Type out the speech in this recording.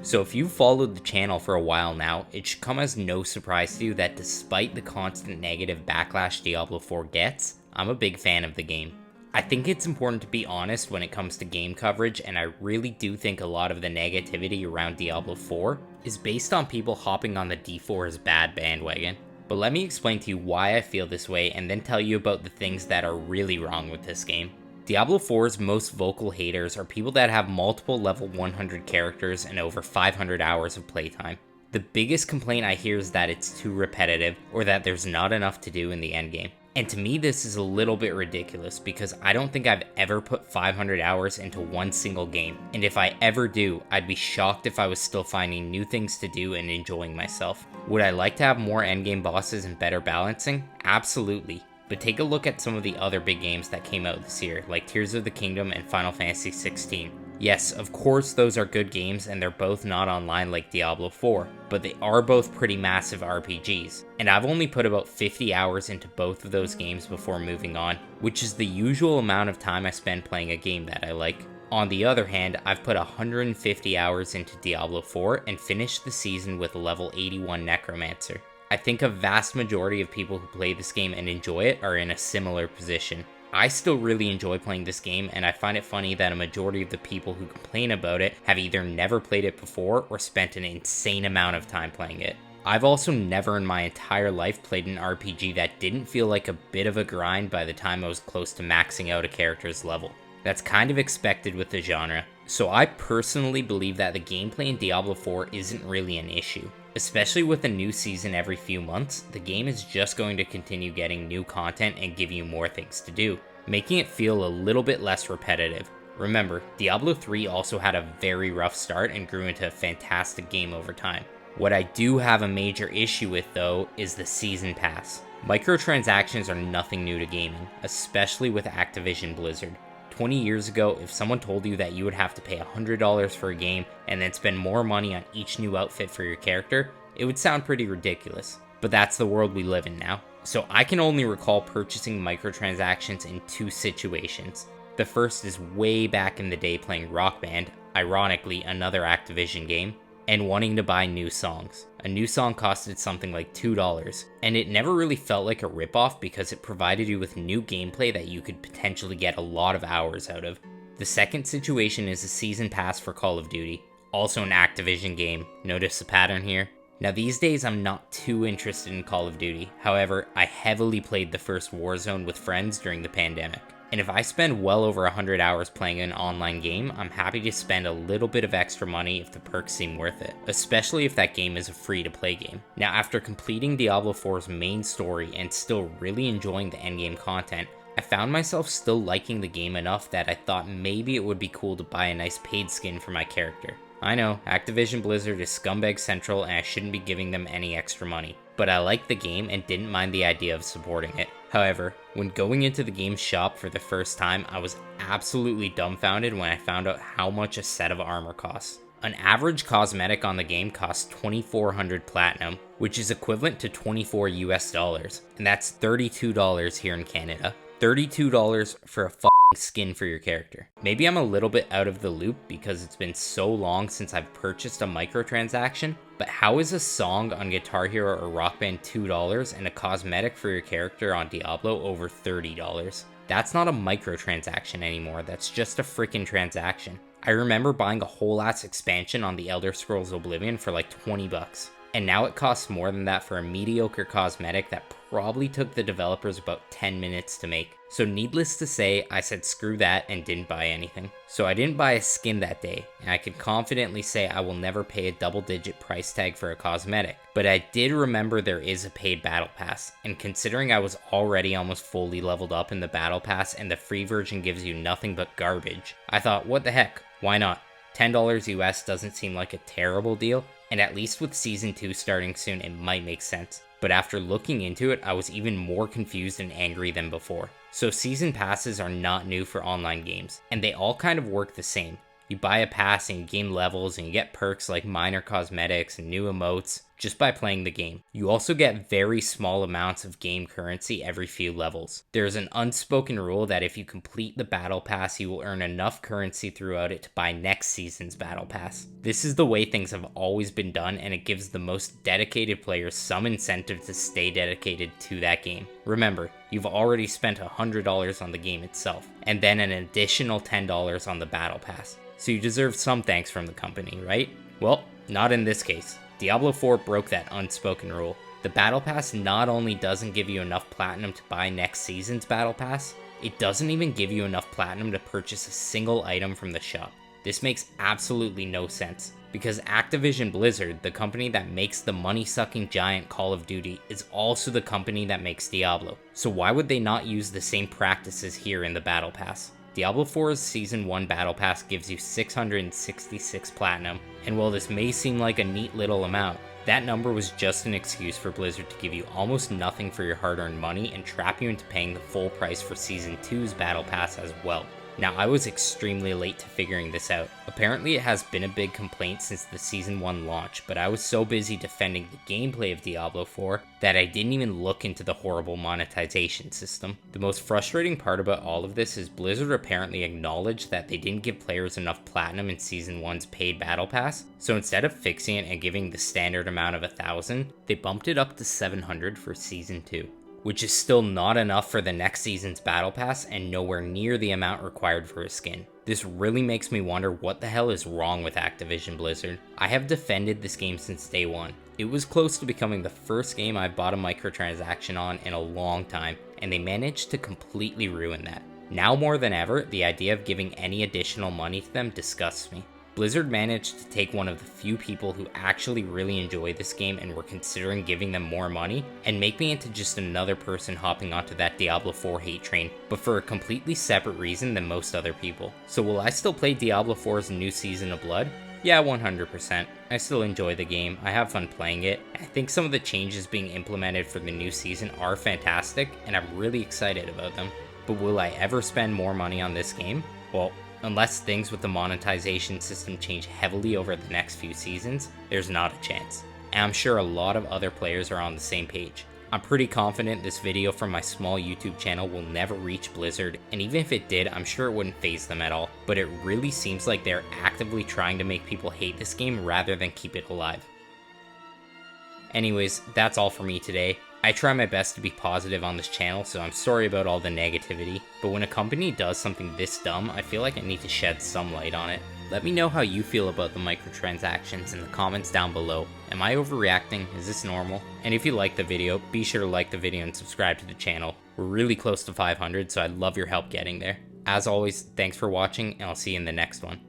So if you've followed the channel for a while now, it should come as no surprise to you that despite the constant negative backlash Diablo 4 gets, I'm a big fan of the game. I think it's important to be honest when it comes to game coverage, and I really do think a lot of the negativity around Diablo 4 is based on people hopping on the D4 is bad bandwagon. But let me explain to you why I feel this way and then tell you about the things that are really wrong with this game. Diablo 4's most vocal haters are people that have multiple level 100 characters and over 500 hours of playtime. The biggest complaint I hear is that it's too repetitive or that there's not enough to do in the endgame. And to me this is a little bit ridiculous because I don't think I've ever put 500 hours into one single game, and if I ever do, I'd be shocked if I was still finding new things to do and enjoying myself. Would I like to have more endgame bosses and better balancing? Absolutely. But take a look at some of the other big games that came out this year, like Tears of the Kingdom and Final Fantasy XVI. Yes, of course those are good games and they're both not online like Diablo 4, but they are both pretty massive RPGs. And I've only put about 50 hours into both of those games before moving on, which is the usual amount of time I spend playing a game that I like. On the other hand, I've put 150 hours into Diablo 4 and finished the season with a level 81 Necromancer. I think a vast majority of people who play this game and enjoy it are in a similar position. I still really enjoy playing this game, and I find it funny that a majority of the people who complain about it have either never played it before or spent an insane amount of time playing it. I've also never in my entire life played an RPG that didn't feel like a bit of a grind by the time I was close to maxing out a character's level. That's kind of expected with the genre. So I personally believe that the gameplay in Diablo 4 isn't really an issue. Especially with a new season every few months, the game is just going to continue getting new content and give you more things to do, making it feel a little bit less repetitive. Remember, Diablo 3 also had a very rough start and grew into a fantastic game over time. What I do have a major issue with though is the Season Pass. Microtransactions are nothing new to gaming, especially with Activision Blizzard. 20 years ago, if someone told you that you would have to pay $100 for a game and then spend more money on each new outfit for your character, it would sound pretty ridiculous. But that's the world we live in now. So I can only recall purchasing microtransactions in two situations. The first is way back in the day playing Rock Band, ironically another Activision game, and wanting to buy new songs. A new song costed something like $2, and it never really felt like a ripoff because it provided you with new gameplay that you could potentially get a lot of hours out of. The second situation is a season pass for Call of Duty, also an Activision game. Notice the pattern here? Now these days I'm not too interested in Call of Duty, however, I heavily played the first Warzone with friends during the pandemic. And if I spend well over 100 hours playing an online game, I'm happy to spend a little bit of extra money if the perks seem worth it, especially if that game is a free-to-play game. Now after completing Diablo 4's main story and still really enjoying the endgame content, I found myself still liking the game enough that I thought maybe it would be cool to buy a nice paid skin for my character. I know, Activision Blizzard is scumbag central and I shouldn't be giving them any extra money, but I liked the game and didn't mind the idea of supporting it. However, when going into the game's shop for the first time, I was absolutely dumbfounded when I found out how much a set of armor costs. An average cosmetic on the game costs 2,400 platinum, which is equivalent to $24 US, and that's $32 here in Canada. $32 for a skin for your character. Maybe I'm a little bit out of the loop because it's been so long since I've purchased a microtransaction, but how is a song on Guitar Hero or Rock Band $2 and a cosmetic for your character on Diablo over $30? That's not a microtransaction anymore, that's just a freaking transaction. I remember buying a whole ass expansion on the Elder Scrolls Oblivion for like 20 bucks. And now it costs more than that for a mediocre cosmetic that probably took the developers about 10 minutes to make. So needless to say, I said screw that and didn't buy anything. So I didn't buy a skin that day, and I can confidently say I will never pay a double-digit price tag for a cosmetic. But I did remember there is a paid battle pass, and considering I was already almost fully leveled up in the battle pass and the free version gives you nothing but garbage, I thought what the heck, why not? $10 US doesn't seem like a terrible deal, and at least with Season 2 starting soon it might make sense. But after looking into it, I was even more confused and angry than before. So season passes are not new for online games, and they all kind of work the same. You buy a pass and you gain levels and you get perks like minor cosmetics and new emotes just by playing the game. You also get very small amounts of game currency every few levels. There's an unspoken rule that if you complete the battle pass, you will earn enough currency throughout it to buy next season's battle pass. This is the way things have always been done, and it gives the most dedicated players some incentive to stay dedicated to that game. Remember, you've already spent $100 on the game itself, and then an additional $10 on the battle pass. So you deserve some thanks from the company, right? Well, not in this case. Diablo IV broke that unspoken rule. The Battle Pass not only doesn't give you enough platinum to buy next season's Battle Pass, it doesn't even give you enough platinum to purchase a single item from the shop. This makes absolutely no sense, because Activision Blizzard, the company that makes the money-sucking giant Call of Duty, is also the company that makes Diablo. So why would they not use the same practices here in the Battle Pass? Diablo 4's Season 1 Battle Pass gives you 666 platinum, and while this may seem like a neat little amount, that number was just an excuse for Blizzard to give you almost nothing for your hard-earned money and trap you into paying the full price for Season 2's Battle Pass as well. Now, I was extremely late to figuring this out. Apparently it has been a big complaint since the Season 1 launch, but I was so busy defending the gameplay of Diablo 4 that I didn't even look into the horrible monetization system. The most frustrating part about all of this is Blizzard apparently acknowledged that they didn't give players enough platinum in Season 1's paid battle pass, so instead of fixing it and giving the standard amount of 1,000, they bumped it up to 700 for Season 2. Which is still not enough for the next season's battle pass and nowhere near the amount required for a skin. This really makes me wonder what the hell is wrong with Activision Blizzard. I have defended this game since day one. It was close to becoming the first game I bought a microtransaction on in a long time, and they managed to completely ruin that. Now more than ever, the idea of giving any additional money to them disgusts me. Blizzard managed to take one of the few people who actually really enjoy this game and were considering giving them more money, and make me into just another person hopping onto that Diablo 4 hate train, but for a completely separate reason than most other people. So will I still play Diablo 4's new Season of Blood? Yeah, 100%. I still enjoy the game, I have fun playing it, and I think some of the changes being implemented for the new season are fantastic, and I'm really excited about them. But will I ever spend more money on this game? Well, unless things with the monetization system change heavily over the next few seasons, there's not a chance. And I'm sure a lot of other players are on the same page. I'm pretty confident this video from my small YouTube channel will never reach Blizzard, and even if it did, I'm sure it wouldn't faze them at all. But it really seems like they're actively trying to make people hate this game rather than keep it alive. Anyways, that's all for me today. I try my best to be positive on this channel, so I'm sorry about all the negativity, but when a company does something this dumb, I feel like I need to shed some light on it. Let me know how you feel about the microtransactions in the comments down below. Am I overreacting? Is this normal? And if you liked the video, be sure to like the video and subscribe to the channel. We're really close to 500, so I'd love your help getting there. As always, thanks for watching, and I'll see you in the next one.